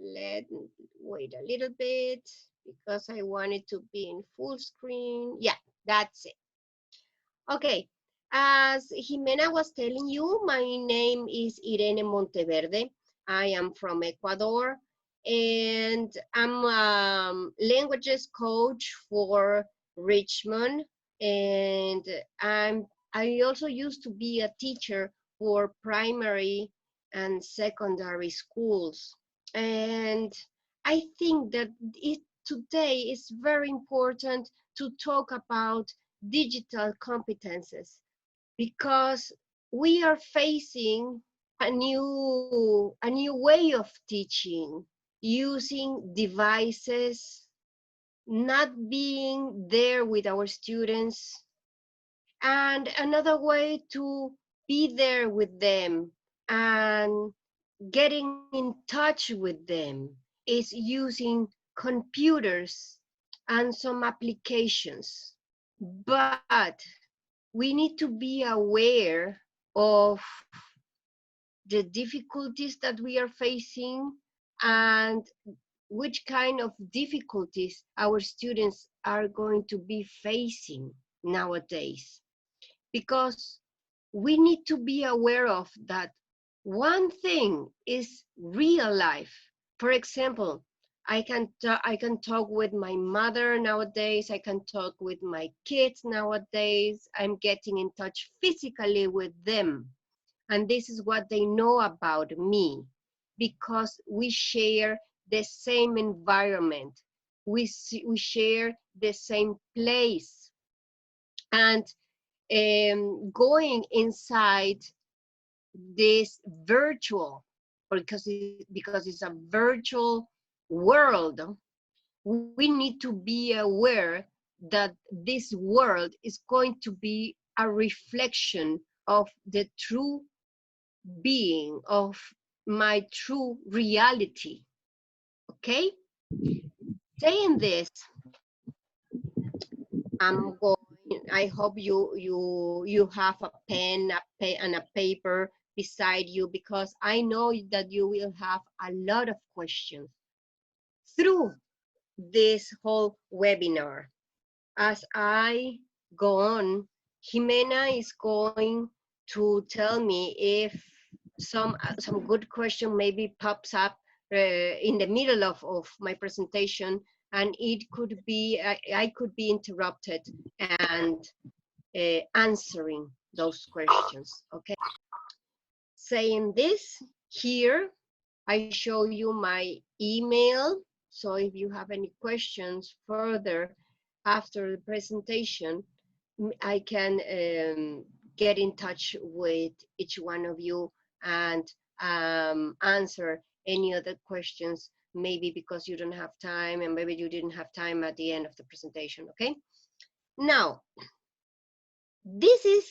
Let wait a little bit because I want it to be in full screen. Yeah, that's it. Okay, as Jimena was telling you, my name is Irene Monteverde. I am from Ecuador, and I'm a languages coach for Richmond, and I also used to be a teacher for primary and secondary schools. And I think that today is very important to talk about digital competences because we are facing a new way of teaching, using devices, not being there with our students, and another way to be there with them and getting in touch with them is using computers and some applications. But we need to be aware of the difficulties that we are facing and which kind of difficulties our students are going to be facing nowadays. Because we need to be aware of that one thing is real life. For example, I can talk with my mother nowadays. I can talk with my kids nowadays. I'm getting in touch physically with them. And this is what they know about me because we share the same environment. We share the same place. And going inside this virtual, because it's a virtual world, we need to be aware that this world is going to be a reflection of the true being, of my true reality. Okay? Saying this, I hope you have a pen, and a paper beside you because I know that you will have a lot of questions through this whole webinar. As I go on, Jimena is going to tell me if some good question maybe pops up in the middle of my presentation, and it could be I could be interrupted and answering those questions. Okay. Saying this, here I show you my email. So if you have any questions further after the presentation, I can get in touch with each one of you and answer any other questions, maybe because you don't have time and maybe you didn't have time at the end of the presentation, okay? Now, this is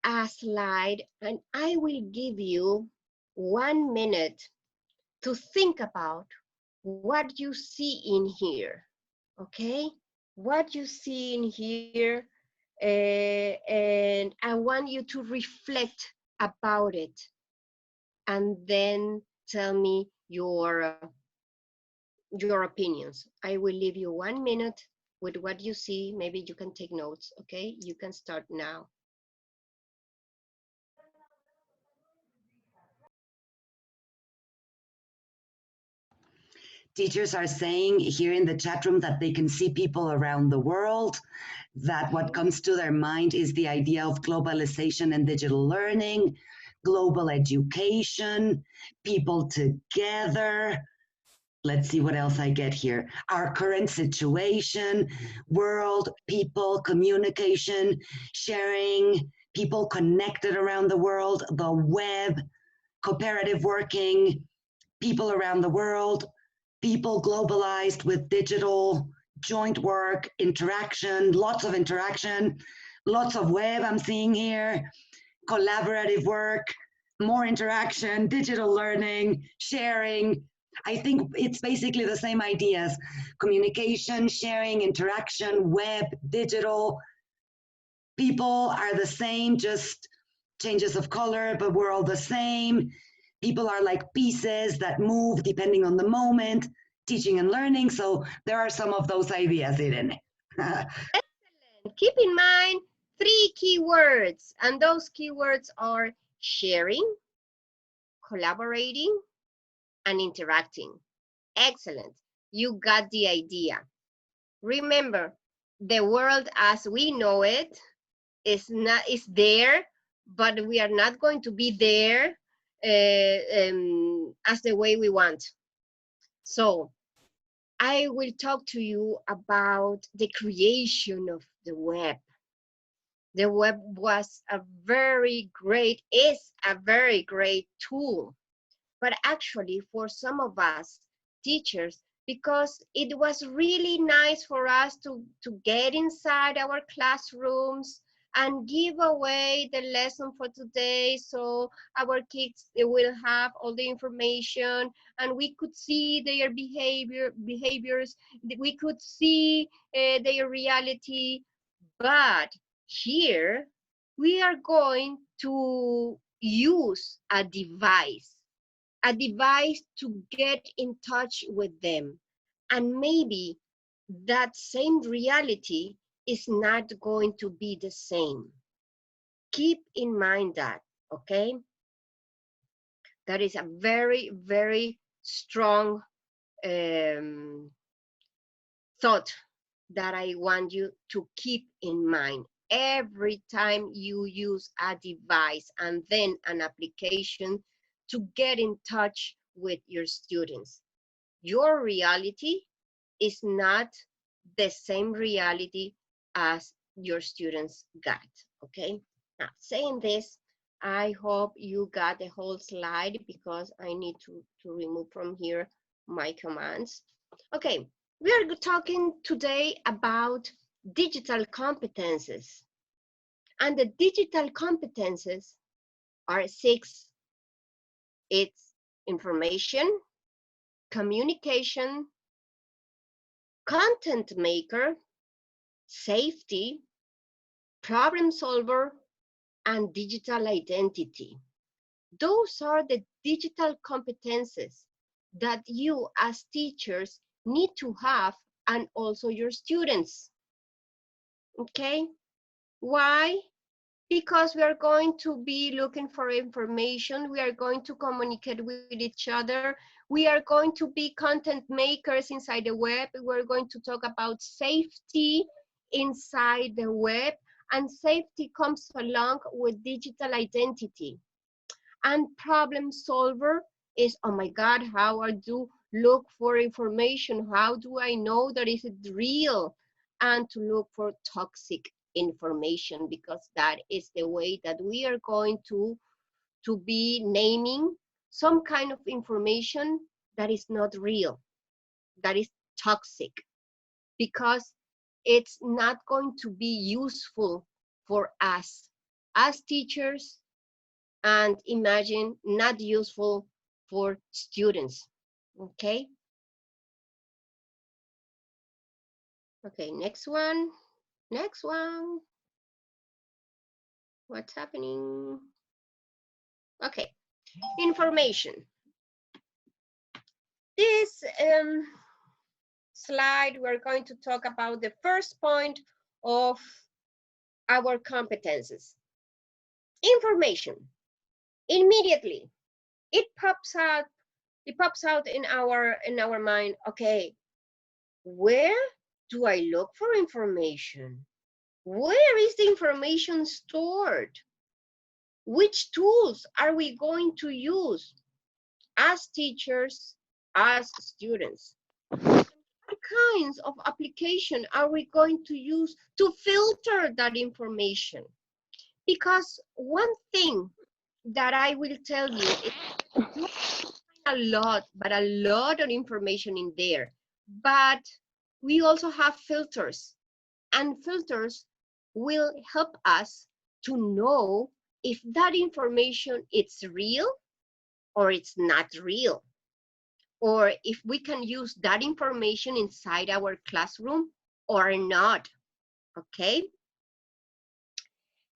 a slide and I will give you 1 minute to think about what you see in here, okay? What you see in here, and I want you to reflect about it and then tell me your opinions. I will leave you 1 minute with what you see. Maybe you can take notes, okay? You can start now. Teachers are saying here in the chat room that they can see people around the world, that what comes to their mind is the idea of globalization and digital learning, global education, people together. Let's see what else I get here. Our current situation, world, people, communication, sharing, people connected around the world, the web, cooperative working, people around the world, people globalized with digital, joint work, interaction, lots of web I'm seeing here, collaborative work, more interaction, digital learning, sharing. I think it's basically the same ideas: communication, sharing, interaction, web, digital. People are the same, just changes of color, but we're all the same. People are like pieces that move depending on the moment, teaching and learning. So there are some of those ideas, Irene. Excellent. Keep in mind 3 keywords, and those keywords are sharing, collaborating, and interacting. Excellent. You got the idea. Remember, the world as we know it is there, but we are not going to be there as the way we want. So I will talk to you about the creation of the web. The web was a very great, is a very great tool, but actually for some of us teachers, because it was really nice for us to get inside our classrooms and give away the lesson for today, so our kids, they will have all the information and we could see their behaviors, we could see their reality. But here we are going to use a device to get in touch with them. And maybe that same reality is not going to be the same. Keep in mind that, okay? That is a very, very strong thought that I want you to keep in mind. Every time you use a device and then an application to get in touch with your students, your reality is not the same reality as your students got, okay? Now, saying this, I hope you got the whole slide because I need to remove from here my commands. Okay, we are talking today about digital competences. And the digital competences are 6. It's information, communication, content maker, safety, problem solver, and digital identity. Those are the digital competences that you as teachers need to have, and also your students. Okay? Why? Because we are going to be looking for information, we are going to communicate with each other, we are going to be content makers inside the web, we're going to talk about safety inside the web, and safety comes along with digital identity. And problem solver is, oh my God, how I do look for information, how do I know that is it real, and to look for toxic information, because that is the way that we are going to be naming some kind of information that is not real, that is toxic, because it's not going to be useful for us as teachers, and imagine not useful for students. Okay. Okay, next one. Next one. What's happening? Okay, information. This slide, we're going to talk about the first point of our competences. Information. Immediately, it pops out. It pops out in our mind. Okay, where do I look for information? Where is the information stored? Which tools are we going to use as teachers, as students? What kinds of application are we going to use to filter that information? Because one thing that I will tell you is you find a lot of information in there, but we also have filters, and filters will help us to know if that information is real or it's not real, or if we can use that information inside our classroom or not. Okay.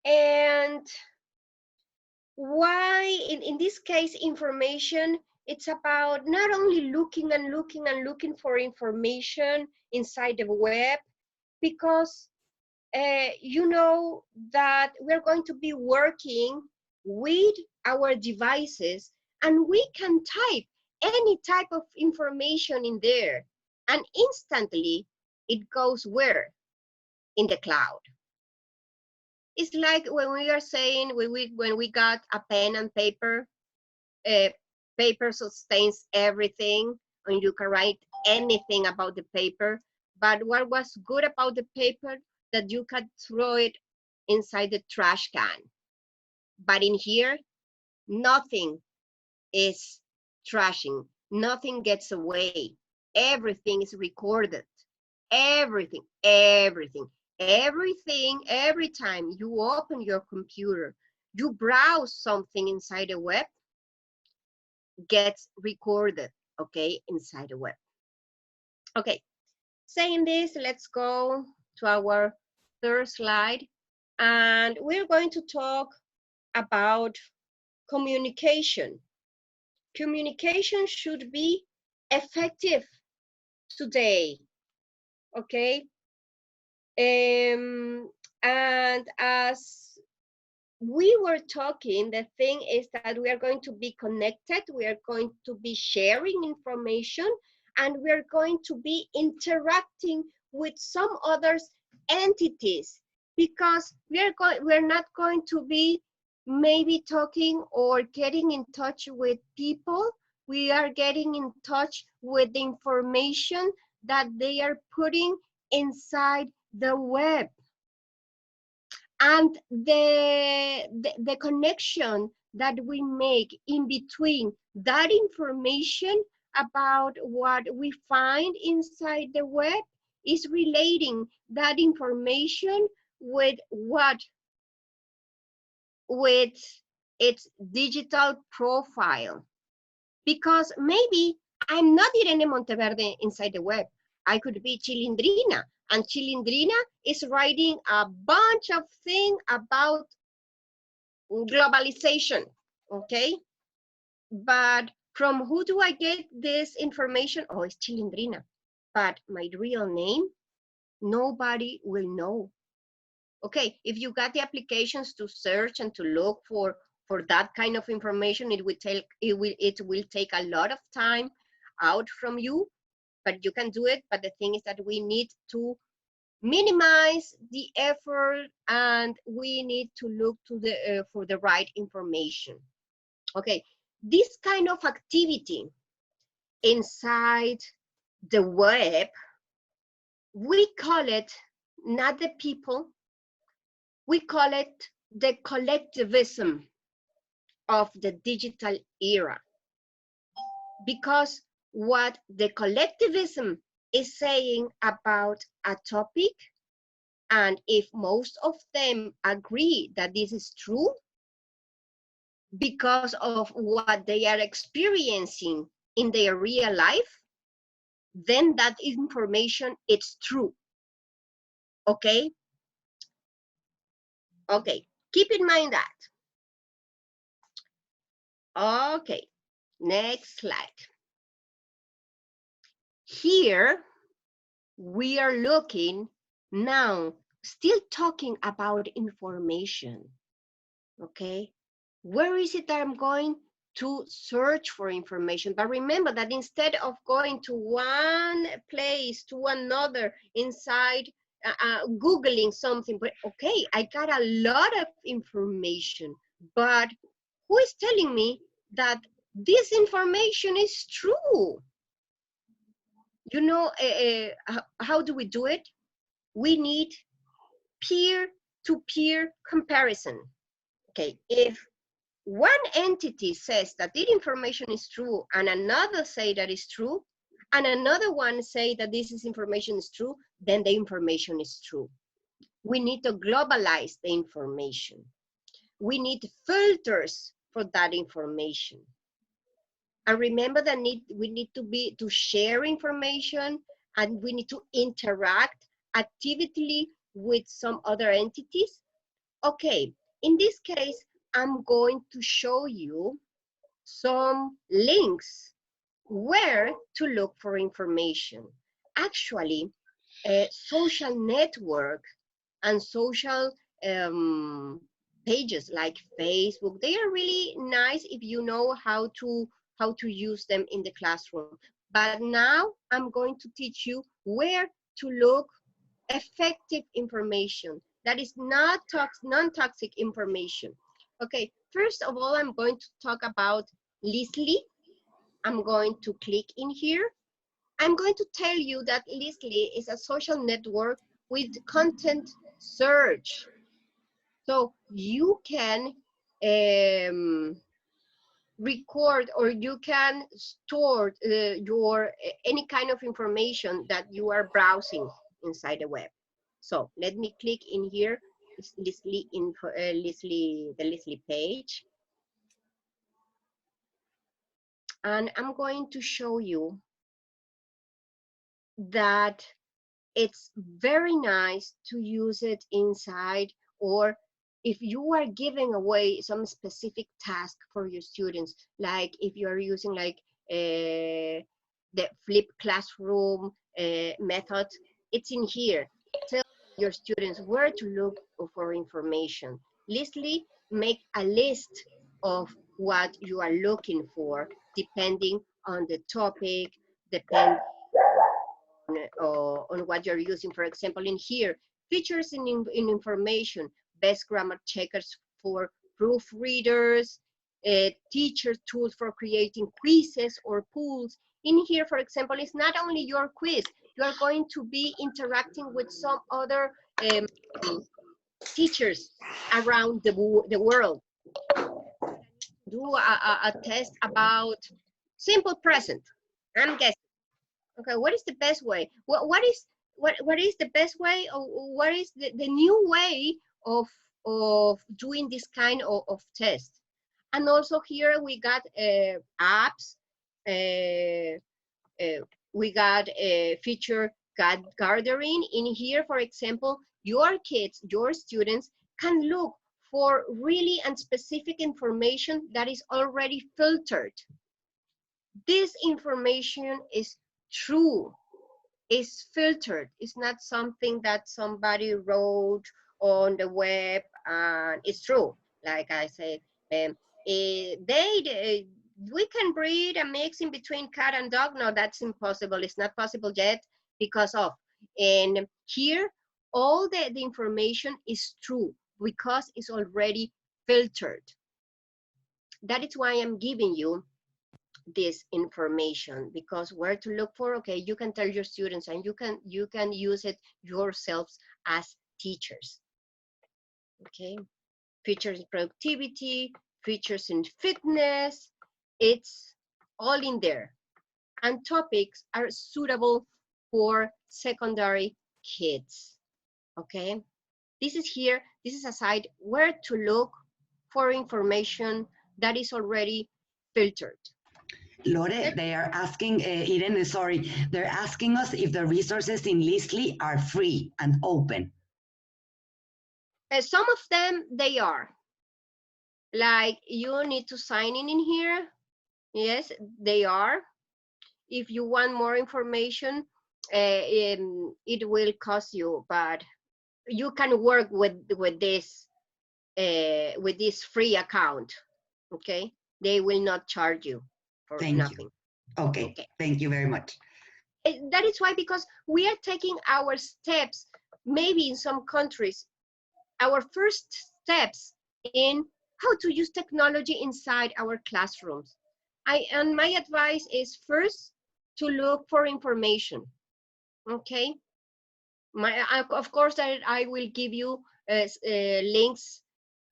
And why in this case information, it's about not only looking and looking and looking for information inside the web, because you know that we're going to be working with our devices, and we can type any type of information in there, and instantly it goes where? In the cloud. It's like when we are saying when we got a pen and paper, uh, paper sustains everything, and you can write anything about the paper. But what was good about the paper, that you could throw it inside the trash can. But in here, nothing is trashing. Nothing gets away. Everything is recorded. Everything, everything, everything, every time you open your computer, you browse something inside the web, gets recorded, okay, inside the web. Okay, saying this, let's go to our third slide, and we're going to talk about communication. Communication should be effective today, okay? And as we were talking, the thing is that we are going to be connected, we are going to be sharing information, and we are going to be interacting with some other entities, because we're not going to be maybe talking or getting in touch with people. We are getting in touch with the information that they are putting inside the web, and the connection that we make in between that information about what we find inside the web is relating that information with what, with its digital profile. Because maybe I'm not Irene Monteverde inside the web. I could be Chilindrina, and Chilindrina is writing a bunch of things about globalization, okay? But from who do I get this information? Oh, it's Chilindrina. But my real name, nobody will know. Okay, if you got the applications to search and to look for that kind of information, it will take a lot of time out from you, but you can do it. But the thing is that we need to minimize the effort, and we need to look to the for the right information. Okay, this kind of activity inside the web, we call it not the people, we call it the collectivism of the digital era. Because what the collectivism is saying about a topic, and if most of them agree that this is true because of what they are experiencing in their real life, then that information is true. Okay? Okay, keep in mind that. Okay, next slide. Here, we are looking now, still talking about information. Okay? Where is it that I'm going to search for information? But remember that instead of going to one place to another inside Googling something, but okay, I got a lot of information, but who is telling me that this information is true? You know, how do we do it? We need peer-to-peer comparison. Okay, if one entity says that this information is true and another say that is true, and another one say that this information is true, then the information is true. We need to globalize the information. We need filters for that information. And remember that we need to share information, and we need to interact actively with some other entities. Okay, in this case, I'm going to show you some links where to look for information. Actually, social network and social um, pages like Facebook, they are really nice if you know how to use them in the classroom. But now I'm going to teach you where to look effective information that is not non-toxic information. Okay, first of all, I'm going to talk about Leasly. I'm going to click in here. I'm going to tell you that Leasly is a social network with content search. So you can record or you can store your any kind of information that you are browsing inside the web. So let me click in here. It's Leasly info, the Leasly page, and I'm going to show you that it's very nice to use it inside, or if you are giving away some specific task for your students, like if you are using like the flip classroom method, it's in here. Tell your students where to look for information. Lastly, make a list of what you are looking for depending on the topic, depending on what you're using. For example, in here, features in information, best grammar checkers for proofreaders, teacher tools for creating quizzes or polls. In here, for example, it's not only your quiz, you are going to be interacting with some other teachers around the world. Do a test about simple present. I'm guessing. Okay, what is the best way? What is the best way, or what is the new way of doing this kind of test? And also here we got apps, uh, we got a feature gathering. In here, for example, your kids, your students can look for really and specific information that is already filtered. This information is true, is filtered. It's not something that somebody wrote on the web and it's true. Like I said, we can breed a mix in between cat and dog. No, that's impossible. It's not possible yet because of. And here, all the information is true because it's already filtered. That is why I'm giving you this information, because where to look for, okay, you can tell your students and you can use it yourselves as teachers. Okay, features in productivity, features in fitness, it's all in there, and topics are suitable for secondary kids. Okay, this is here, this is a site where to look for information that is already filtered. Lore, they are asking, Irene, sorry, they're asking us if the resources in Leasly are free and open. Some of them, they are. Like, you need to sign in here. Yes, they are. If you want more information, it will cost you, but you can work with this free account. Okay, they will not charge you for Thank you. nothing. Okay, Okay, thank you very much. that is why, because we are taking our steps, maybe in some countries, our first steps in how to use technology inside our classrooms. And my advice is first to look for information. Okay, of course I will give you links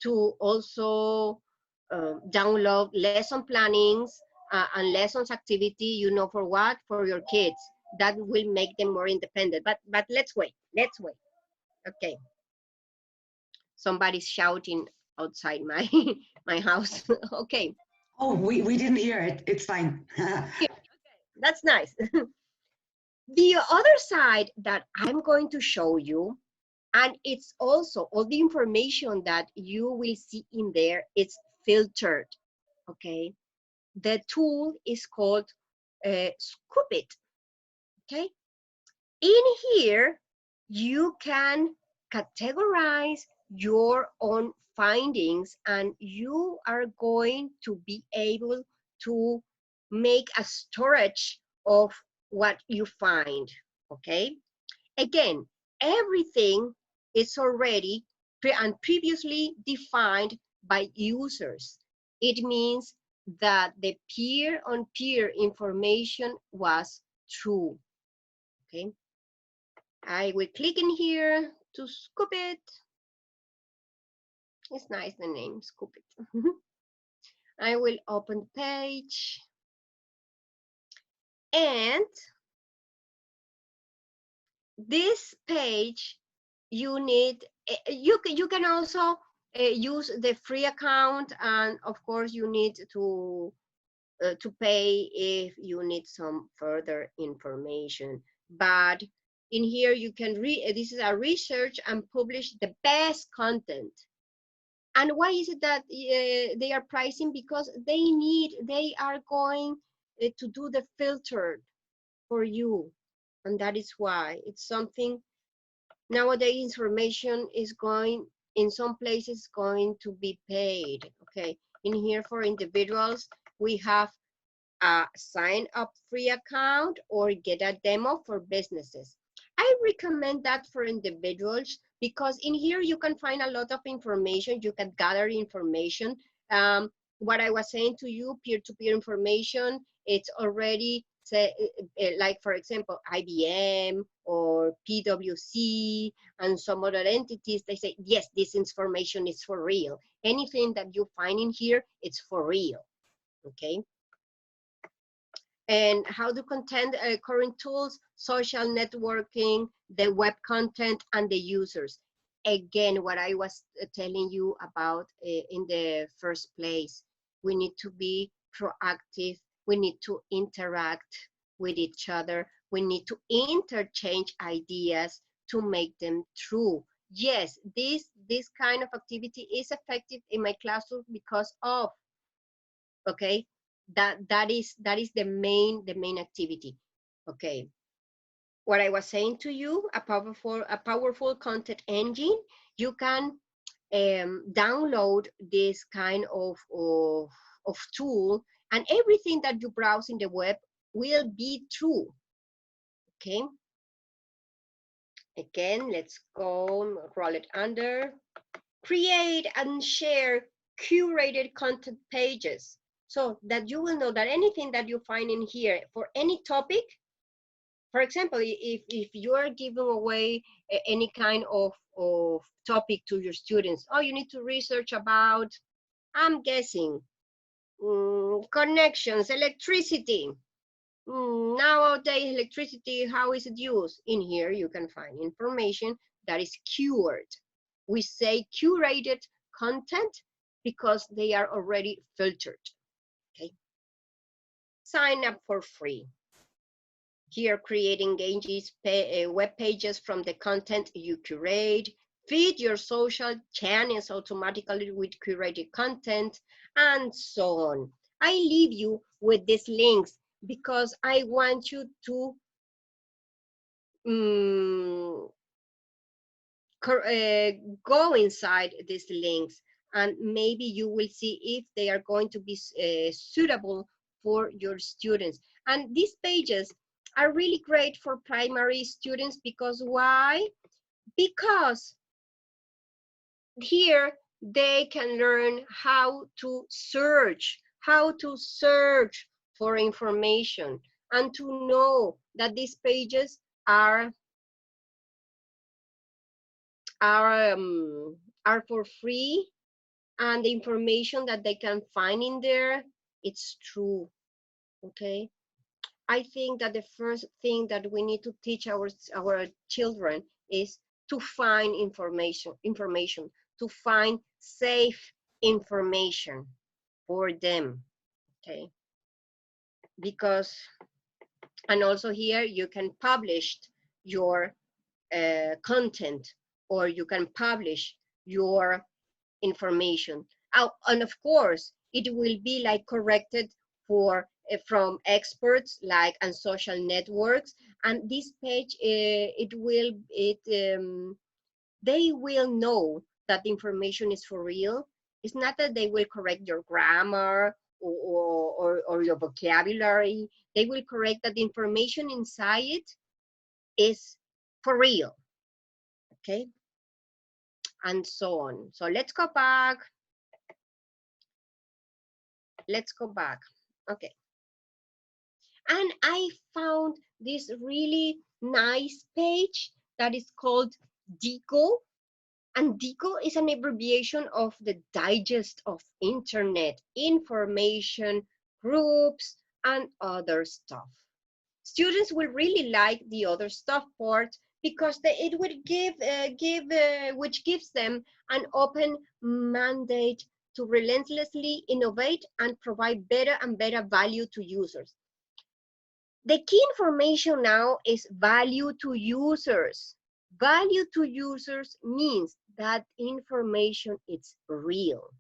to also download lesson plannings and lessons activity. You know, for what? For your kids. That will make them more independent. But let's wait. Let's wait. Okay. Somebody's shouting outside my my house. Okay, Oh, we didn't hear it. It's fine. that's nice. The other side that I'm going to show you And it's also all the information that you will see in there, it's filtered. Okay, the tool is called Scoop. Okay, in here you can categorize your own findings, and you are going to be able to make a storage of what you find. Okay, again, everything is already and previously defined by users. It means that the peer-on-peer information was true. Okay, I will click in here to scoop it. It's nice, the name, scoop it. I will open the page, and this page, you need, you can also use the free account, and of course you need to pay if you need some further information. But in here you can read, this is a research and publish the best content. And why is it that they are pricing? Because they are going to do the filter for you, and that is why it's something. Nowadays information is going, in some places, going to be paid. Okay, in here for individuals we have a sign up free account or get a demo for businesses. I recommend that for individuals because in here you can find a lot of information. You can gather information. What I was saying to you, peer-to-peer information, it's already say, like for example, IBM or PwC and some other entities, they say, yes, this information is for real. Anything that you find in here, it's for real, okay? And how to content current tools, social networking, the web content, and the users. Again, what I was telling you about in the first place, we need to be proactive. We need to interact with each other. We need to interchange ideas to make them true. Yes, this kind of activity is effective in my classroom because of, okay, that is the main activity. Okay, what I was saying to you, a powerful content engine. You can download this kind of tool, and everything that you browse in the web will be true. Okay, again, let's go roll it under. Create and share curated content pages so that you will know that anything that you find in here for any topic, for example, if you are giving away any kind of topic to your students, oh, you need to research about, I'm guessing, connections, electricity. Nowadays, electricity, how is it used? In here, you can find information that is cured. We say curated content because they are already filtered. Okay. Sign up for free. Here, create engages web pages from the content you curate. Feed your social channels automatically with curated content, and so on. I leave you with these links because I want you to um, go inside these links, and maybe you will see if they are going to be suitable for your students. And these pages are really great for primary students because why? Because here they can learn how to search for information, and to know that these pages are are um, are for free, and the information that they can find in there, it's true. Okay, I think that the first thing that we need to teach our children is to find information, to find safe information for them. Okay, because, and also here you can publish your content or you can publish your information. And of course, it will be like corrected for from experts like on social networks. And this page, they will know that the information is for real. It's not that they will correct your grammar or your vocabulary. They will correct that the information inside it is for real. Okay, and so on. So let's go back. Let's go back. Okay. And I found this really nice page that is called DIGO. And DIGO is an abbreviation of the Digest of Internet Information Groups and other stuff. Students will really like the other stuff part because it will which gives them an open mandate to relentlessly innovate and provide better and better value to users. The key information now is value to users. Value to users means that information is real.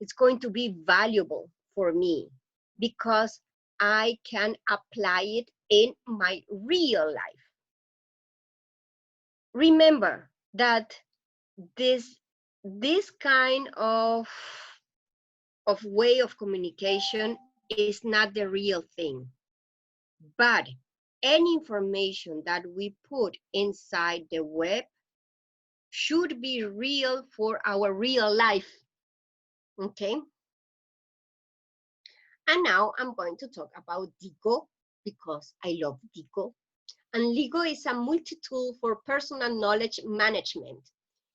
It's going to be valuable for me because I can apply it in my real life. Remember that this kind of way of communication is not the real thing. But any information that we put inside the web should be real for our real life. Okay? And now I'm going to talk about DIGO because I love DIGO. And LIGO is a multi-tool for personal knowledge management.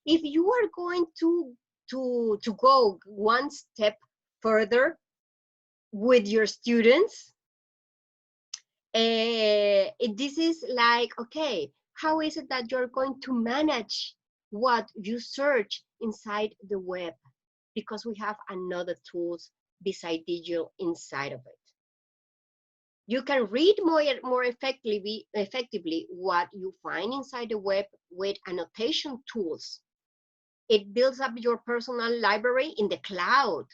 If you are going to go one step further with your students, this is like, okay, how is it that you're going to manage what you search inside the web? Because we have another tools beside digital inside of it. You can read more effectively what you find inside the web with annotation tools. It builds up your personal library in the cloud.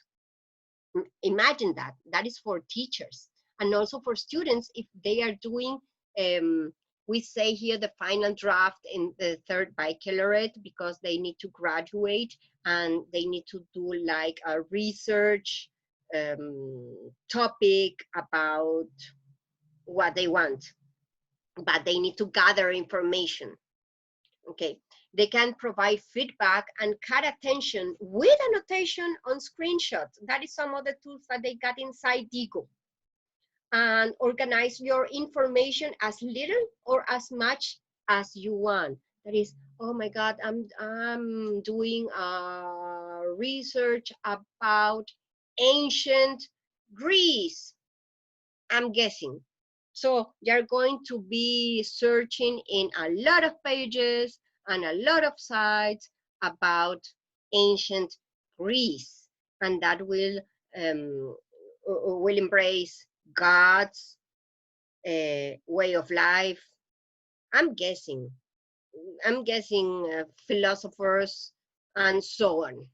Imagine that. That is for teachers and also for students if they are doing, we say here the final draft in the third baccalaureate because they need to graduate and they need to do like a research topic about what they want, but they need to gather information. Okay, they can provide feedback and cut attention with annotation on screenshots. That is some of the tools that they got inside DIGO. And organize your information as little or as much as you want. That is, oh my God, I'm doing research about ancient Greece. I'm guessing. So you're going to be searching in a lot of pages and a lot of sites about ancient Greece, and that will embrace God's way of life. I'm guessing philosophers and so on.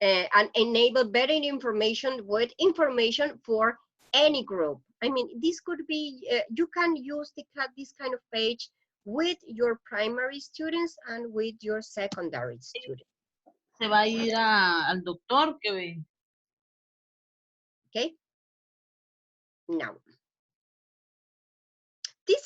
And enable better information with information for any group. I mean, this could be, you can use this kind of page with your primary students and with your secondary students. Se va a ir al doctor que ve. Okay. Now, this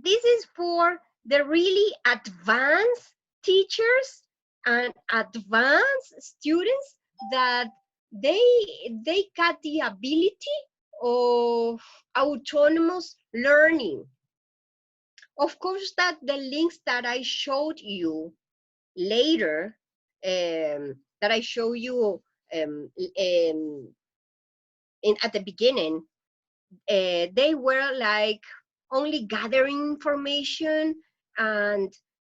is for the really advanced teachers and advanced students that they got the ability of autonomous learning. Of course, that the links that I showed you later, that I show you at the beginning, they were like only gathering information, and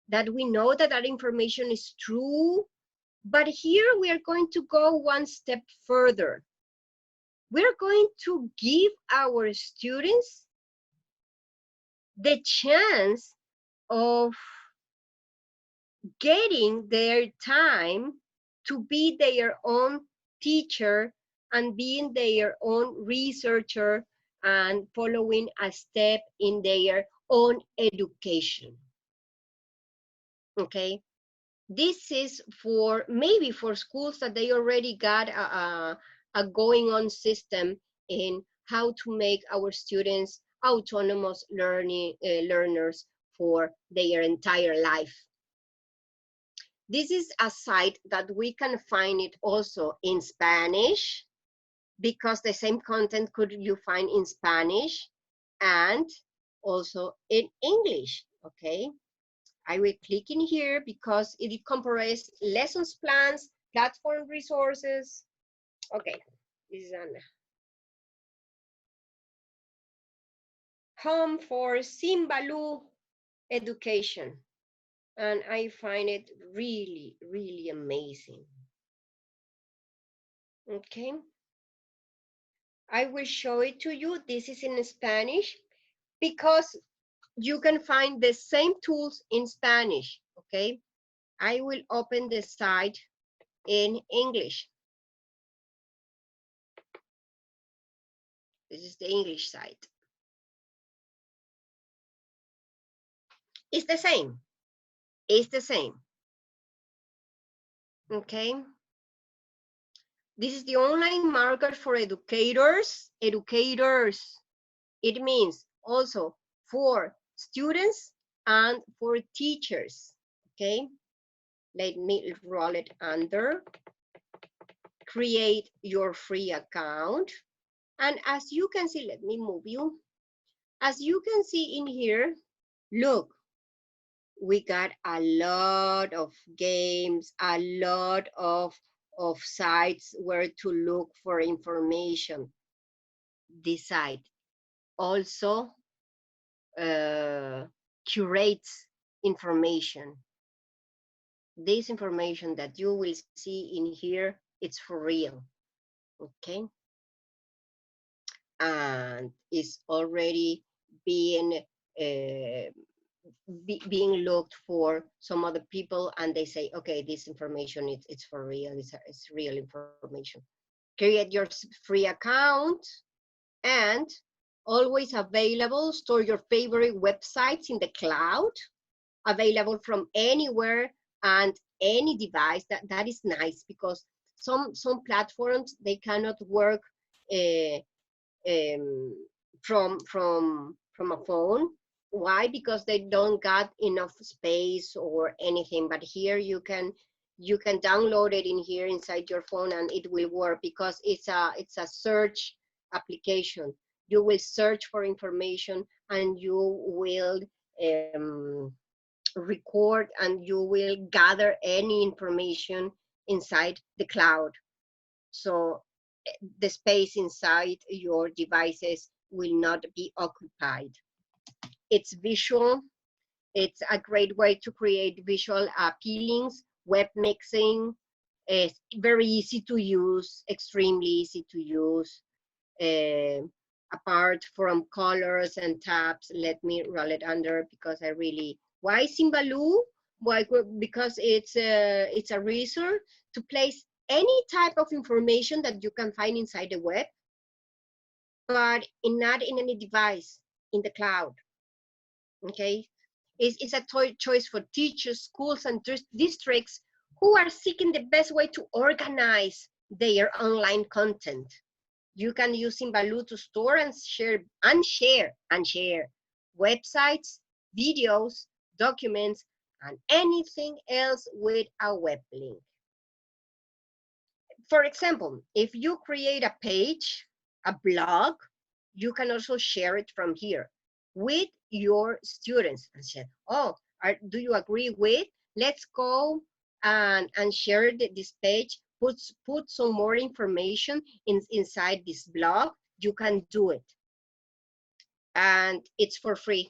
that we know that that information is true. But here we are going to go one step further. We're going to give our students the chance of getting their time to be their own teacher and being their own researcher and following a step in their own education. Okay, this is for maybe for schools that they already got a going on system in how to make our students autonomous learners for their entire life. This is a site that we can find it also in Spanish, because the same content could you find in Spanish and also in English. Okay, I will click in here because it compares lessons plans, platform resources. Okay, this is an home for Simbalu education. And I find it really, really amazing. Okay, I will show it to you. This is in Spanish because you can find the same tools in Spanish. Okay, I will open the site in English. This is the English site. It's the same. It's the same. Okay. This is the online market for educators. Educators. It means also for students and for teachers. Okay. Let me roll it under. Create your free account. And as you can see, let me move you. As you can see in here, look, we got a lot of games, a lot of sites where to look for information. This site also curates information. This information that you will see in here, it's for real, okay? And it's already being being looked for some other people, and they say, okay, this information it's for real, it's real information. Create your free account, and always available. Store your favorite websites in the cloud, available from anywhere and any device. That is nice, because some platforms they cannot work uh, um, from a phone. Why? Because they don't got enough space or anything. But here you can download it in here inside your phone, and it will work, because it's a search application. You will search for information, and you will um, record, and you will gather any information inside the cloud. So the space inside your devices will not be occupied. It's visual. It's a great way to create visual appealings, web mixing. It's very easy to use, extremely easy to use. Uh, Apart from colors and tabs, let me roll it under, because I really, why Simbaloo? Why? Because it's a resource to place any type of information that you can find inside the web, but not in any device, in the cloud. Okay, it's a choice for teachers, schools, and districts who are seeking the best way to organize their online content. You can use Simbaloo to store and share websites, videos, documents, and anything else with a web link. For example, if you create a page, a blog, you can also share it from here with your students and say, oh, do you agree with? Let's go and share this page, put some more information inside this blog. You can do it. And it's for free.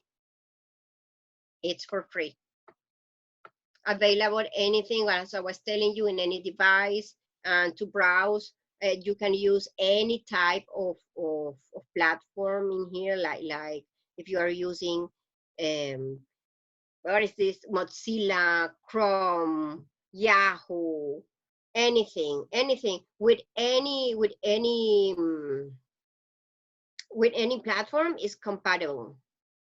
It's for free. Available anything, as I was telling you, in any device, and to browse. You can use any type of platform in here, like if you are using what is this? Mozilla, Chrome, Yahoo, anything with any platform is compatible.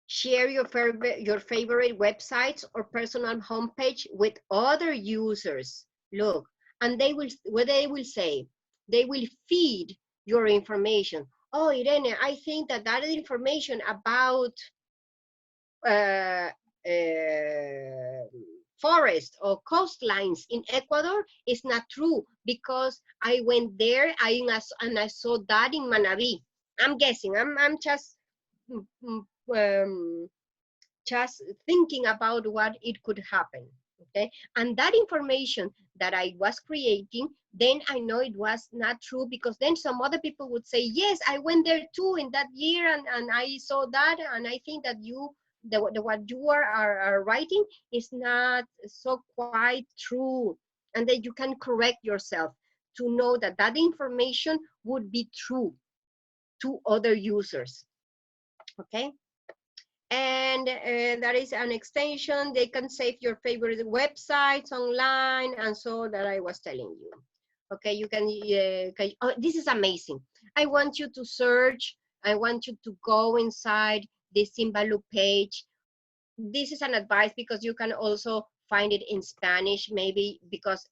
Share your favorite websites or personal homepage with other users. Look, and what they will say, they will feed your information. Oh, Irene, I think that information about uh, uh, forest or coastlines in Ecuador is not true because I went there and I saw that in Manabi. I'm guessing. I'm mm, mm, um, just thinking about what it could happen. Okay, and that information that I was creating, then I know it was not true because then some other people would say, yes, I went there too in that year and I saw that, and I think that what you are writing is not so quite true, and that you can correct yourself to know that that information would be true to other users. Okay, and that is an extension. They can save your favorite websites online, and so that I was telling you. Okay, you can, oh, this is amazing. I want you to search, I want you to go inside the Simbalu page. This is an advice because you can also find it in Spanish, maybe because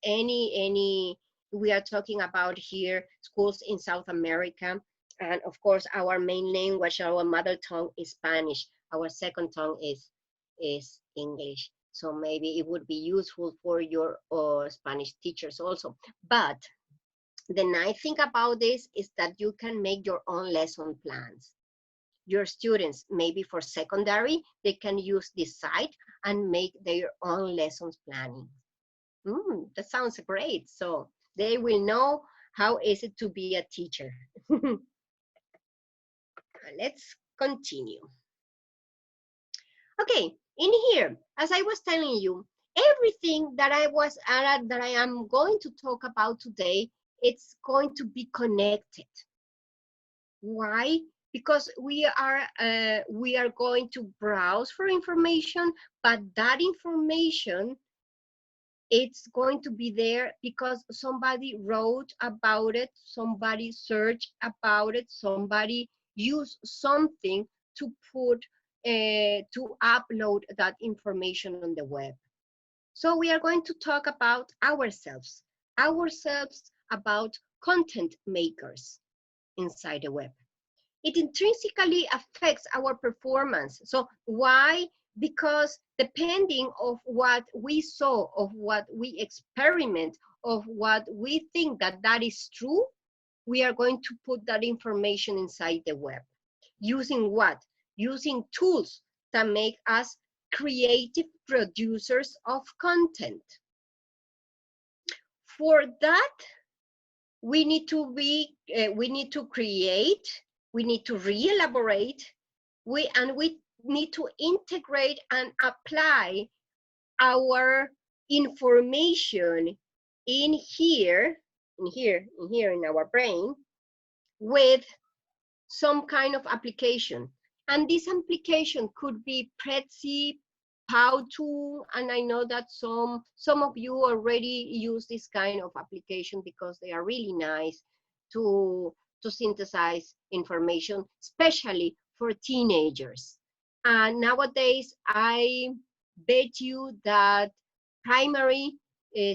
we are talking about here schools in South America, and of course our main language, our mother tongue is Spanish. Our second tongue is English. So maybe it would be useful for your Spanish teachers also. But the nice thing about this is that you can make your own lesson plans. Your students, maybe for secondary, they can use this site and make their own lessons planning. That sounds great. So they will know how is it to be a teacher. Let's continue. Okay, in here, as I was telling you, everything that I am going to talk about today, it's going to be connected. Why? Because we are going to browse for information, but that information, it's going to be there because somebody wrote about it, somebody searched about it, somebody used something to to upload that information on the web. So we are going to talk about ourselves about content makers inside the web. It intrinsically affects our performance. So why? Because depending of what we saw, of what we experiment, of what we think that is true, we are going to put that information inside the web. Using what? Using tools that make us creative producers of content. For that, we need to create, we need to re-elaborate, we need to integrate and apply our information in here in our brain with some kind of application. And this application could be Prezi, Powtoon, and I know that some of you already use this kind of application because they are really nice to synthesize information, especially for teenagers. And nowadays, I bet you that primary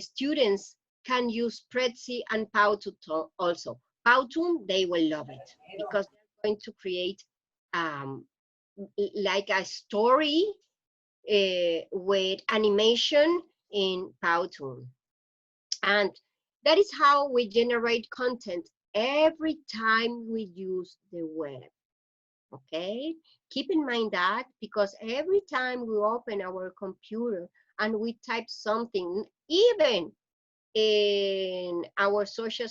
students can use Prezi and Powtoon also. Powtoon, they will love it because they're going to create like a story with animation in Powtoon. And that is how we generate content every time we use the web. Okay, keep in mind that because every time we open our computer and we type something, even in our social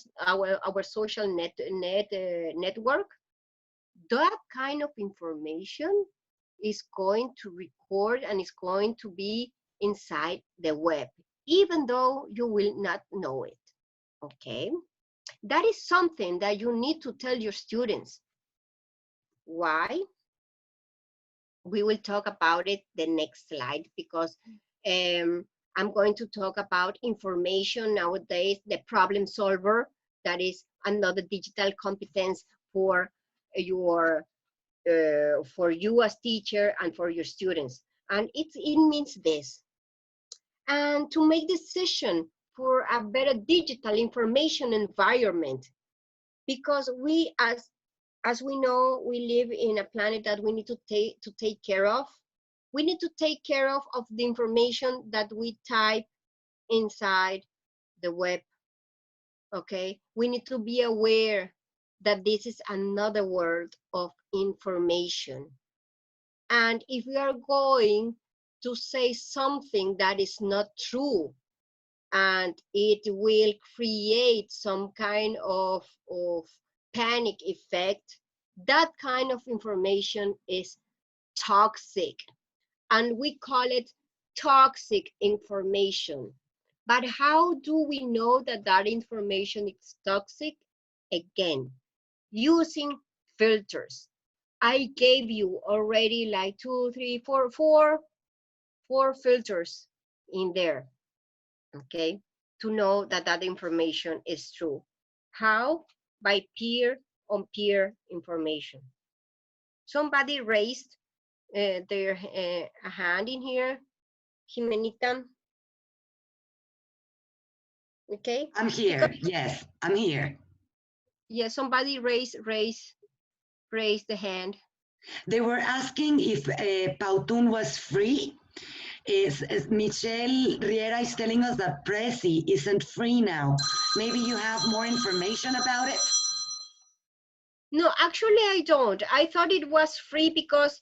network, that kind of information is going to record and is going to be inside the web, even though you will not know it. Okay, that is something that you need to tell your students. Why? We will talk about it the next slide, because I'm going to talk about information nowadays, the problem solver. That is another digital competence for your for you as teacher and for your students. And it means this. And to make decision for a better digital information environment, because we, as we know, we live in a planet that we need to take care of. We need to take care of the information that we type inside the web. Okay, we need to be aware that this is another world of information. And if we are going to say something that is not true, and it will create some kind of panic effect, that kind of information is toxic. And we call it toxic information. But how do we know that that information is toxic? Again, using filters. I gave you already like 2, 3, 4, 4 filters in there, okay, to know that that information is true. How? By peer-on-peer information. Somebody raised their hand in here, Jimenita. Okay. I'm Because here. Yes, I'm here. yeah, somebody raised the hand. They were asking if Pautun was free. Michelle Riera is telling us that Prezi isn't free now. Maybe you have more information about it? No, actually I don't. I thought it was free because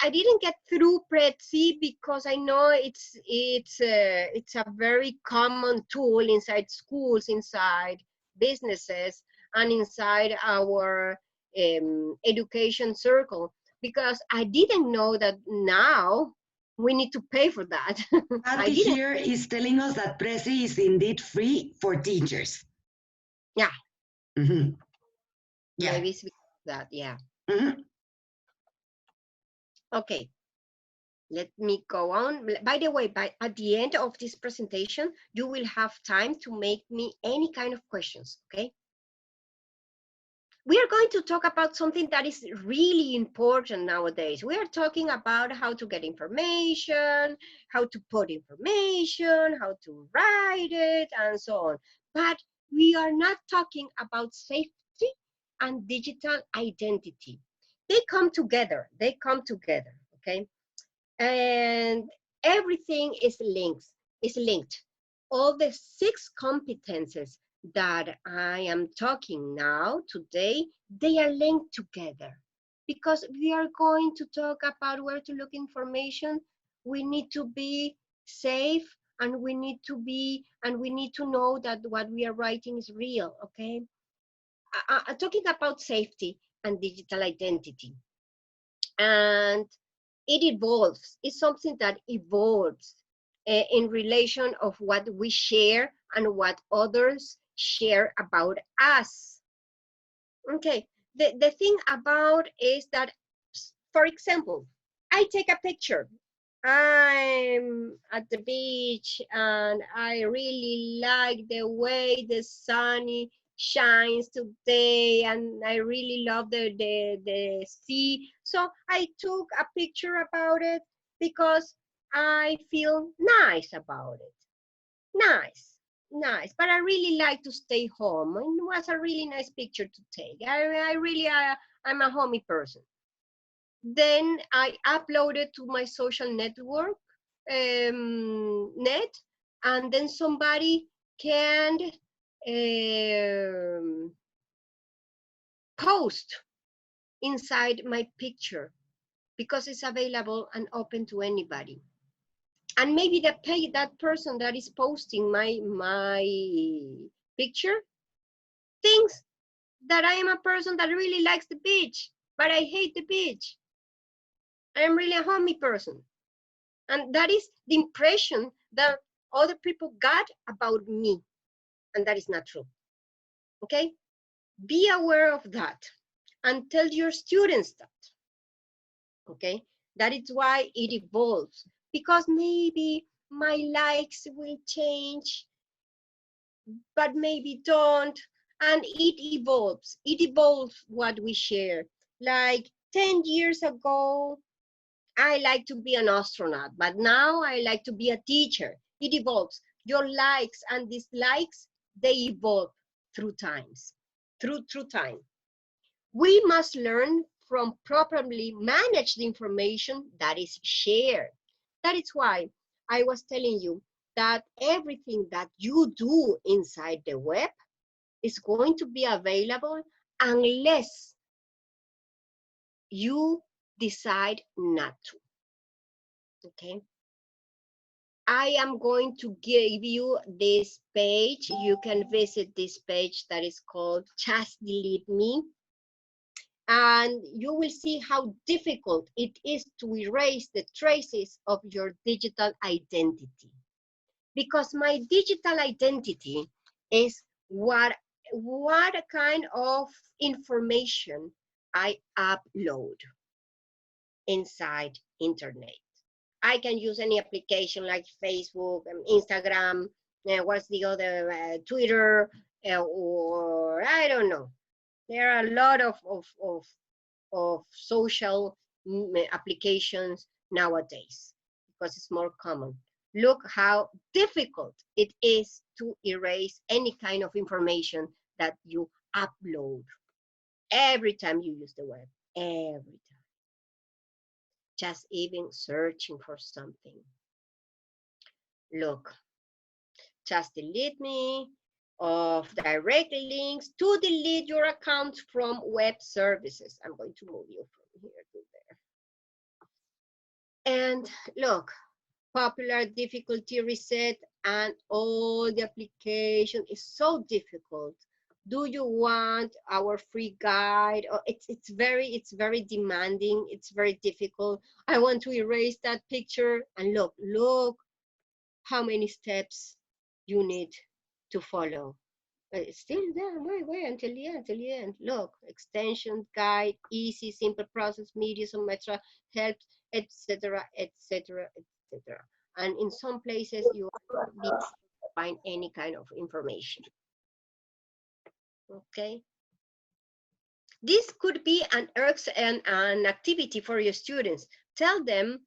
I didn't get through Prezi, because I know it's a very common tool inside schools, inside businesses, and inside our education circle, because I didn't know that now we need to pay for that. I Patty didn't. here is telling us that Prezi is indeed free for teachers. Yeah, Mm-hmm. Yeah. maybe it's because of that. Yeah. Mm-hmm. Okay. Let me go on. By the way, at the end of this presentation, you will have time to make me any kind of questions, okay? We are going to talk about something that is really important nowadays. We are talking about how to get information, how to put information, how to write it, and so on. But we are not talking about safety and digital identity. They come together, okay? And everything is linked. All the 6 competences that I am talking now today, they are linked together, because we are going to talk about where to look information. We need to be safe, and we need to know that what we are writing is real. Okay, talking about safety and digital identity, and it evolves. It's something that evolves in relation of what we share and what others share about us. Okay, the thing about is that, for example, I take a picture. I'm at the beach and I really like the way the sun shines today, and I really love the sea. So I took a picture about it because I feel nice about it. Nice, but I really like to stay home. It was a really nice picture to take. I'm a homey person. Then I uploaded to my social network net, and then somebody can post inside my picture, because it's available and open to anybody. And maybe that person that is posting my picture thinks that I am a person that really likes the beach, but I hate the beach. I am really a homey person. And that is the impression that other people got about me. And that is not true. Okay? Be aware of that and tell your students that. Okay, that is why it evolves, because maybe my likes will change, but maybe don't, and it evolves what we share. Like 10 years ago, I like to be an astronaut, but now I like to be a teacher. It evolves. Your likes and dislikes, they evolve through through time. We must learn from properly manage the information that is shared. That is why I was telling you that everything that you do inside the web is going to be available unless you decide not to. Okay. I am going to give you this page. You can visit this page that is called Just Delete Me. And you will see how difficult it is to erase the traces of your digital identity. Because my digital identity is what kind of information I upload inside internet. I can use any application like Facebook, Instagram, what's the other, Twitter, or I don't know. There are a lot of social applications nowadays because it's more common. Look how difficult it is to erase any kind of information that you upload every time you use the web, every time. Just even searching for something. Look, just delete me of direct links to delete your account from web services. I'm going to move you from here to there. And look, popular difficulty reset, and all the application is so difficult. Do you want our free guide? Oh, it's very demanding. It's very difficult. I want to erase that picture, and look how many steps you need to follow. It's still there. Wait until the end. Look, extension, guide, easy, simple process, media, some extra helps, etc., etc., etc. And in some places, you will be able to find any kind of information. Okay. This could be an activity for your students. Tell them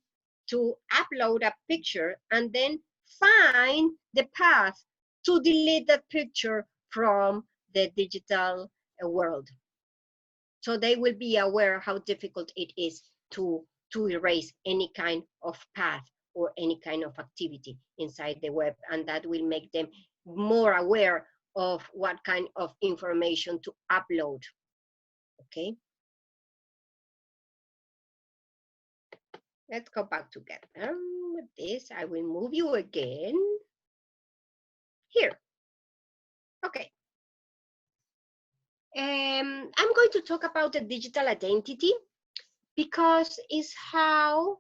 to upload a picture and then find the path to delete that picture from the digital world. So they will be aware how difficult it is to erase any kind of path or any kind of activity inside the web, and that will make them more aware of what kind of information to upload. Okay. Let's go back together with this. I will move you again here. Okay. I'm going to talk about the digital identity because it's how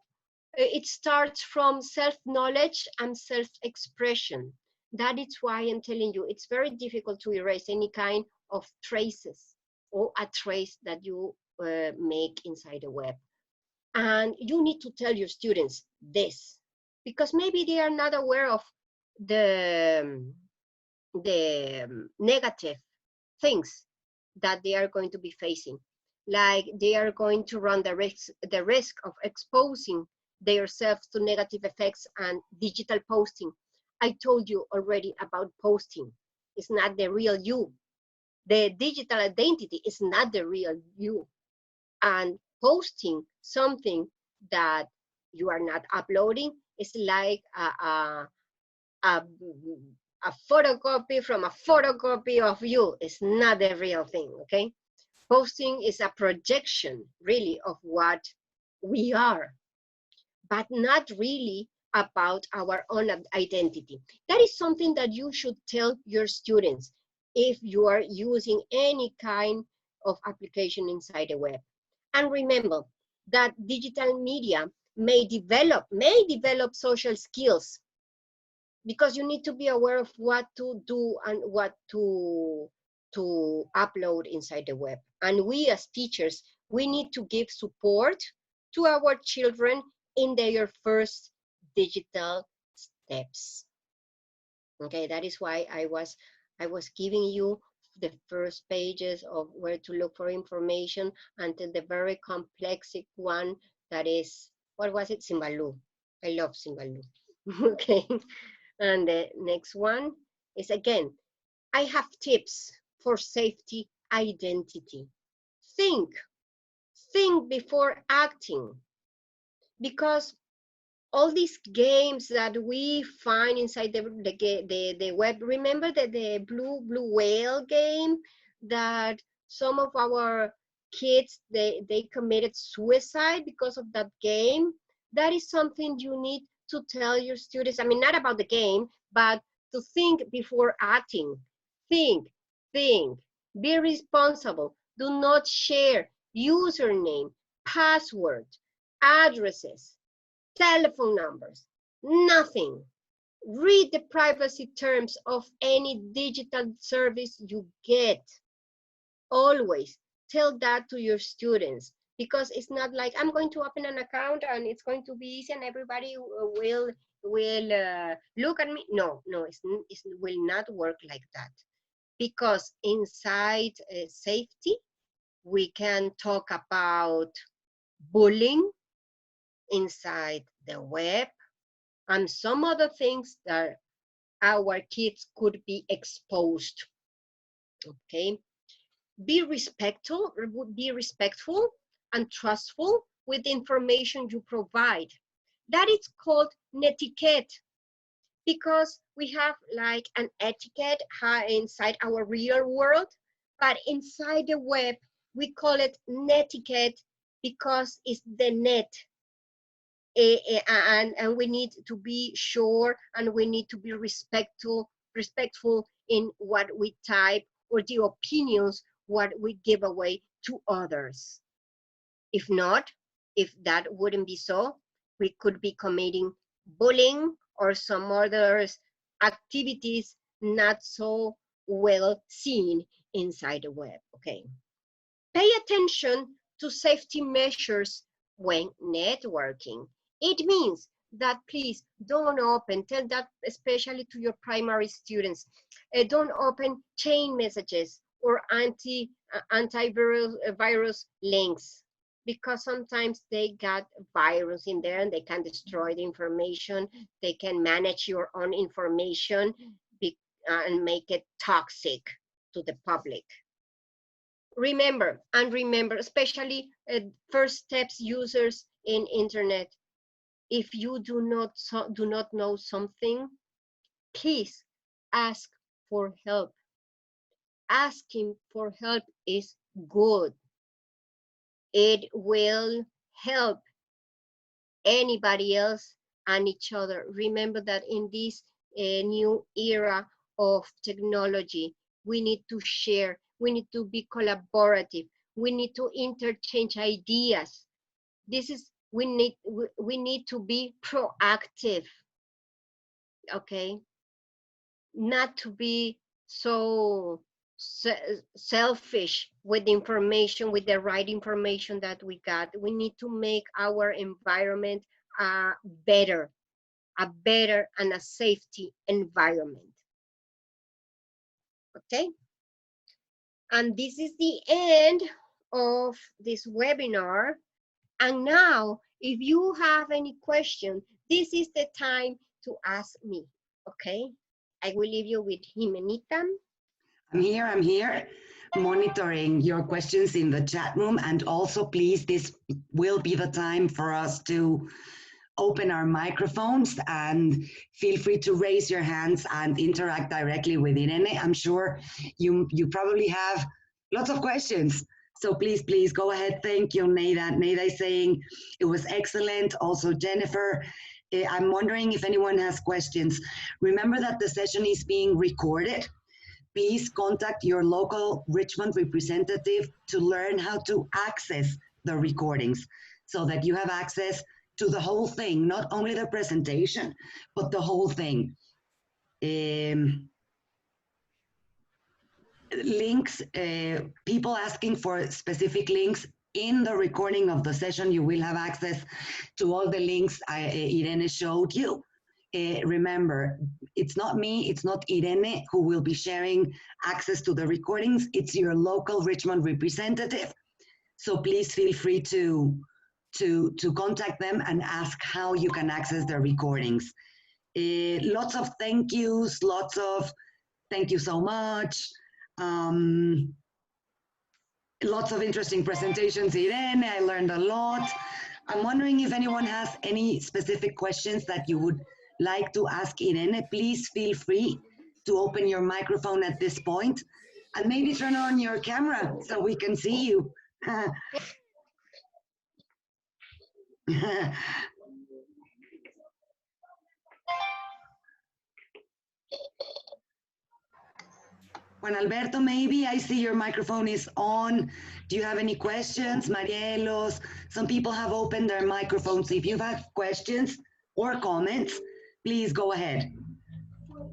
it starts from self-knowledge and self-expression. That is why I'm telling you, it's very difficult to erase any kind of traces or a trace that you make inside the web. And you need to tell your students this, because maybe they are not aware of the negative things that they are going to be facing. Like they are going to run the risk of exposing themselves to negative effects and digital posting. I told you already about posting. It's not the real you. The digital identity is not the real you. And posting something that you are not uploading is like a, a photocopy from a photocopy of you. It's not the real thing, okay? Posting is a projection, really, of what we are, but not really about our own identity. That is something that you should tell your students if you are using any kind of application inside the web. And remember that digital media may develop social skills, because you need to be aware of what to do and what to upload inside the web. And we as teachers, we need to give support to our children in their first digital steps. Okay, that is why I was giving you the first pages of where to look for information until the very complex one that is, what was it? Simbaloo. I love Simbaloo. Okay, and the next one is, again, I have tips for safety identity. Think, think before acting, because all these games that we find inside the web. Remember the blue whale game that some of our kids, they committed suicide because of that game? That is something you need to tell your students. I mean, not about the game, but to think before acting. Think, think, be responsible. Do not share username, password, addresses, telephone numbers, nothing. Read the privacy terms of any digital service you get. Always tell that to your students, because it's not like I'm going to open an account and it's going to be easy and everybody will look at me. No, it will not work like that, because inside safety, we can talk about bullying inside the web, and some other things that our kids could be exposed. Okay, be respectful and trustful with the information you provide. That is called netiquette, because we have like an etiquette inside our real world, but inside the web we call it netiquette because it's the net. And we need to be sure, and we need to be respectful in what we type, or the opinions what we give away to others. If not, if that wouldn't be so, we could be committing bullying or some other activities not so well seen inside the web. Okay, pay attention to safety measures when networking. It means that please don't open, tell that especially to your primary students, don't open chain messages or antivirus links, because sometimes they got virus in there and they can destroy the information. They can manage your own information and make it toxic to the public. Remember, especially first steps users in internet, if you do not know something, please ask for help. Asking for help is good. It will help anybody else and each other. Remember that in this new era of technology, we need to share, we need to be collaborative, we need to interchange ideas. We need to be proactive, okay? Not to be so selfish with the information, with the right information that we got. We need to make our environment better, a better and a safety environment. Okay, and this is the end of this webinar. And now, if you have any question, this is the time to ask me. Okay, I will leave you with Jimenita. I'm here monitoring your questions in the chat room. And also, please, this will be the time for us to open our microphones, and feel free to raise your hands and interact directly with Irene. I'm sure you probably have lots of questions. So please go ahead. Thank you, Neida. Neida is saying it was excellent. Also, Jennifer, I'm wondering if anyone has questions. Remember that the session is being recorded. Please contact your local Richmond representative to learn how to access the recordings, so that you have access to the whole thing, not only the presentation, but the whole thing. Links, people asking for specific links, in the recording of the session, you will have access to all the links Irene showed you. Remember, it's not me, it's not Irene who will be sharing access to the recordings, it's your local Richmond representative. So please feel free to contact them and ask how you can access the recordings. Lots of thank yous, lots of thank you so much. Lots of interesting presentations, Irene. I learned a lot. I'm wondering if anyone has any specific questions that you would like to ask Irene. Please feel free to open your microphone at this point and maybe turn on your camera so we can see you. Juan Alberto, maybe I see your microphone is on. Do you have any questions? Marielos, some people have opened their microphones. If you have questions or comments, please go ahead.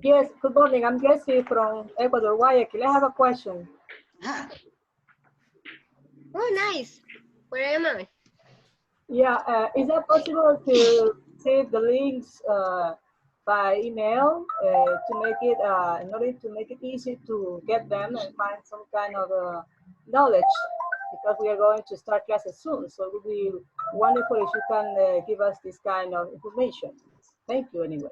Yes, good morning. I'm Jessie from Ecuador, Guayaquil. I have a question. Oh, nice. Where am I? Yeah, is that possible to save the links by email to make it, in order to make it easy to get them and find some kind of knowledge? Because we are going to start classes soon, so it would be wonderful if you can give us this kind of information. Thank you anyway.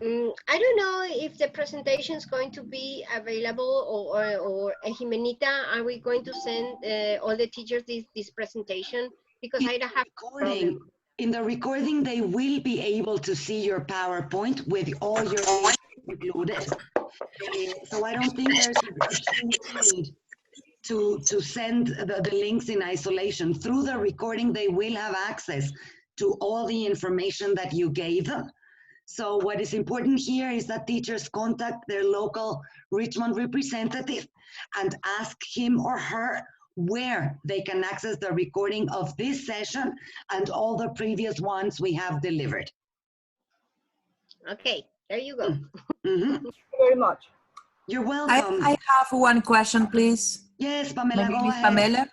I don't know if the presentation is going to be available or Jimenita, are we going to send all the teachers this presentation? Because I don't have a problem. In the recording, they will be able to see your PowerPoint with all your links included. So I don't think there's a huge need to send the links in isolation. Through the recording, they will have access to all the information that you gave them. So what is important here is that teachers contact their local Richmond representative and ask him or her where they can access the recording of this session and all the previous ones we have delivered. Okay, there you go. Thank you very much. You're welcome. I have one question, please. Yes, Pamela, My name go is ahead. Pamela.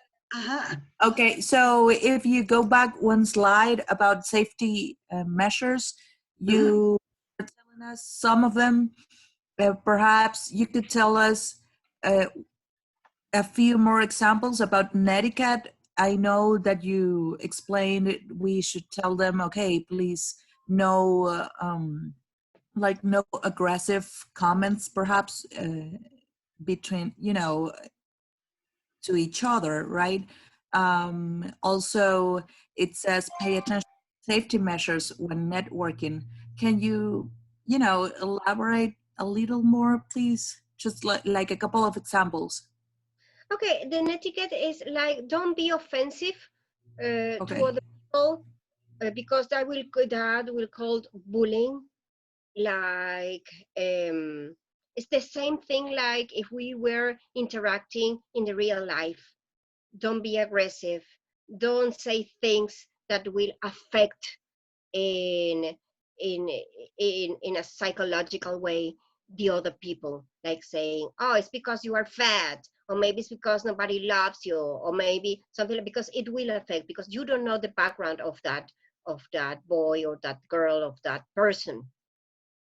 Okay, so if you go back one slide about safety measures, you were telling us some of them. Perhaps you could tell us a few more examples about netiquette. I know that you explained we should tell them, okay, please no, like no aggressive comments, perhaps between, you know, to each other, right? Also, it says pay attention to safety measures when networking. Can you, you know, elaborate a little more, please? Just like a couple of examples. Okay, the etiquette is like, don't be offensive to Okay. other people because that will call bullying. Like it's the same thing like if we were interacting in the real life. Don't be aggressive. Don't say things that will affect in in in a psychological way the other people, like saying, oh, it's because you are fat, or maybe it's because nobody loves you, or maybe something like, because it will affect, because you don't know the background of that boy or that girl, of that person.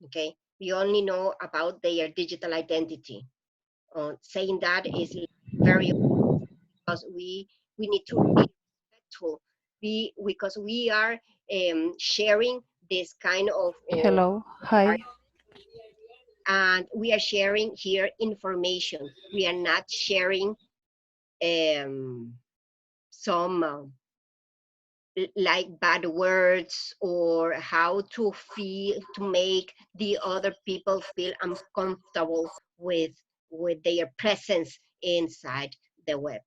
Okay, you only know about their digital identity. Saying that is very, because we need to be respectful, because we are sharing this kind of Hello, hi. and we are sharing here information. We are not sharing some like bad words, or how to feel, to make the other people feel uncomfortable with their presence inside the web.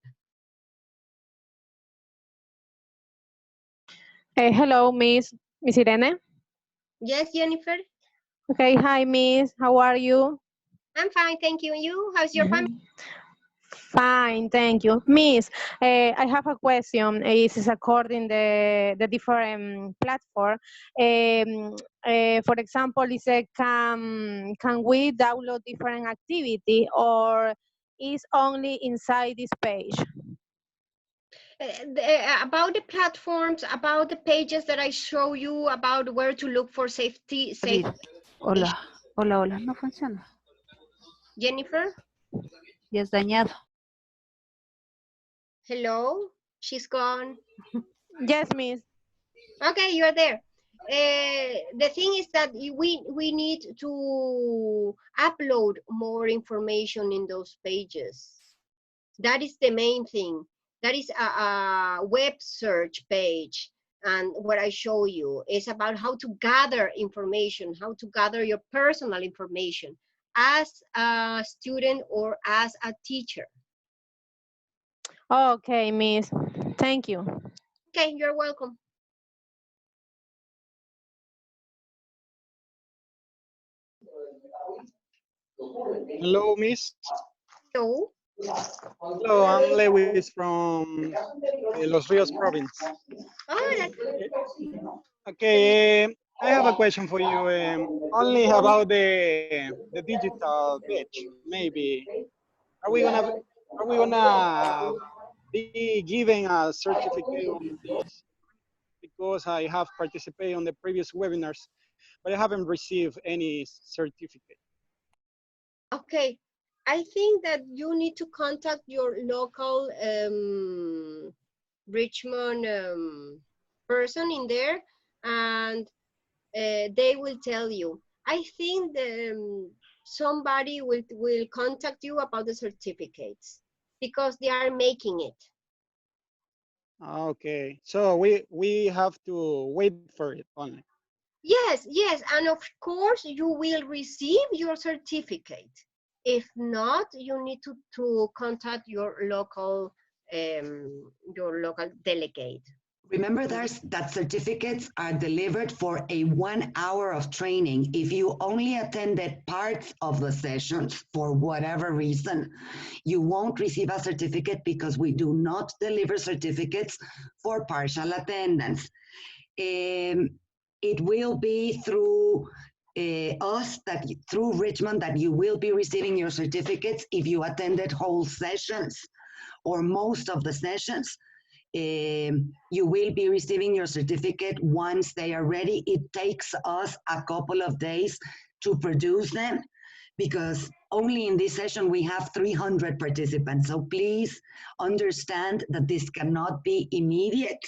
Hello, Miss Irene. Yes, Jennifer? Okay, hi, Miss. How are you? I'm fine, thank you. And you? How's your family? Fine, thank you. Miss, I have a question. It is according the different platform. For example, is can we download different activity, or is only inside this page? About the platforms, about the pages that I show you, about where to look for safe. Hola, hola, hola, no funciona. Jennifer, Ya es dañado. hello, she's gone. Yes, Miss. Okay, you're there. The thing is that we need to upload more information in those pages. That is the main thing. That is a web search page. And what I show you is about how to gather information, how to gather your personal information as a student or as a teacher. Okay, Miss. Thank you. Okay, you're welcome. Hello, Miss. So, Hello, I'm Lewis from Los Rios province. oh, that's Okay, I have a question for you. Only about the digital page. Maybe are we gonna be given a certificate on this? Because I have participated on the previous webinars, but I haven't received any certificate. okay. I think that you need to contact your local Richmond person in there, and they will tell you. I think somebody will contact you about the certificates because they are making it. Okay, so we have to wait for it only. Yes, yes, and of course you will receive your certificate. If not, you need to contact your local delegate. Remember that certificates are delivered for a 1 hour of training. If you only attended parts of the sessions for whatever reason, you won't receive a certificate because we do not deliver certificates for partial attendance. It will be through through Richmond, that you will be receiving your certificates if you attended whole sessions or most of the sessions. You will be receiving your certificate once they are ready. It takes us a couple of days to produce them because only in this session we have 300 participants. So please understand that this cannot be immediate.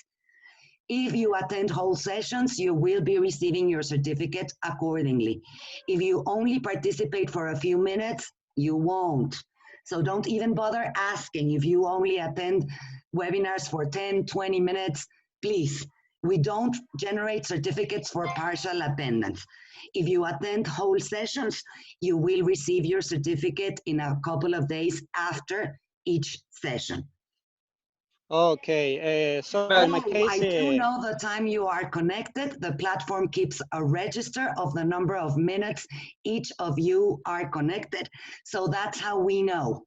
If you attend whole sessions, you will be receiving your certificate accordingly. If you only participate for a few minutes, you won't. So don't even bother asking if you only attend webinars for 10, 20 minutes. Please, we don't generate certificates for partial attendance. If you attend whole sessions, you will receive your certificate in a couple of days after each session. Okay, so in my case, I do know the time you are connected. The platform keeps a register of the number of minutes each of you are connected. So that's how we know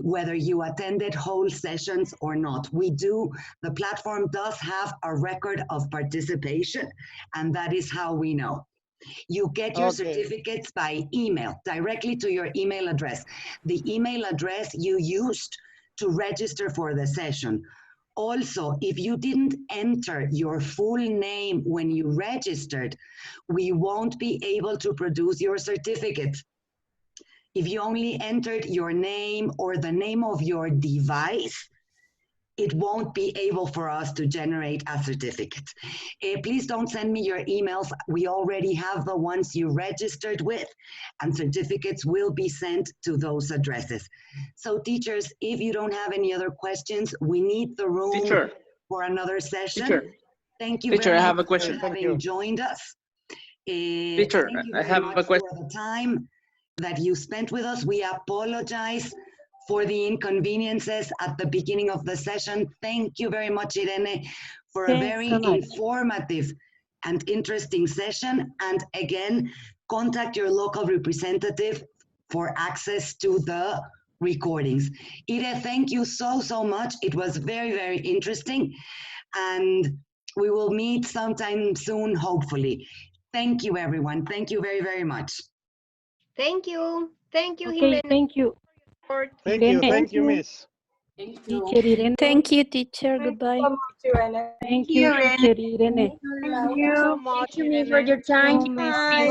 whether you attended whole sessions or not. The platform does have a record of participation, and that is how we know. You get your certificates by email, directly to your email address. The email address you used to register for the session. Also, if you didn't enter your full name when you registered, we won't be able to produce your certificate. If you only entered your name or the name of your device, it won't be able for us to generate a certificate. Please don't send me your emails. We already have the ones you registered with, and certificates will be sent to those addresses. So teachers, if you don't have any other questions, we need the room for another session. Thank you very much for having joined us. Thank you very much for the time that you spent with us. We apologize for the inconveniences at the beginning of the session. Thank you very much, Irene, for a very informative and interesting session. And again, contact your local representative for access to the recordings. Irene, thank you so much. It was very, very interesting. And we will meet sometime soon, hopefully. Thank you, everyone. Thank you very, very much. Thank you. Thank you, Okay, Jimena. thank you. Thank you, Miss. Teacher Irene. Thank you, teacher. Thank you Goodbye. so much, Irene. Thank you, teacher Irene. Thank you so much, me for your time. Bye.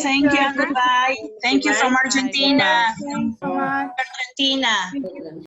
Thank you, and goodbye. Thank you from Argentina. Thanks so much. Argentina.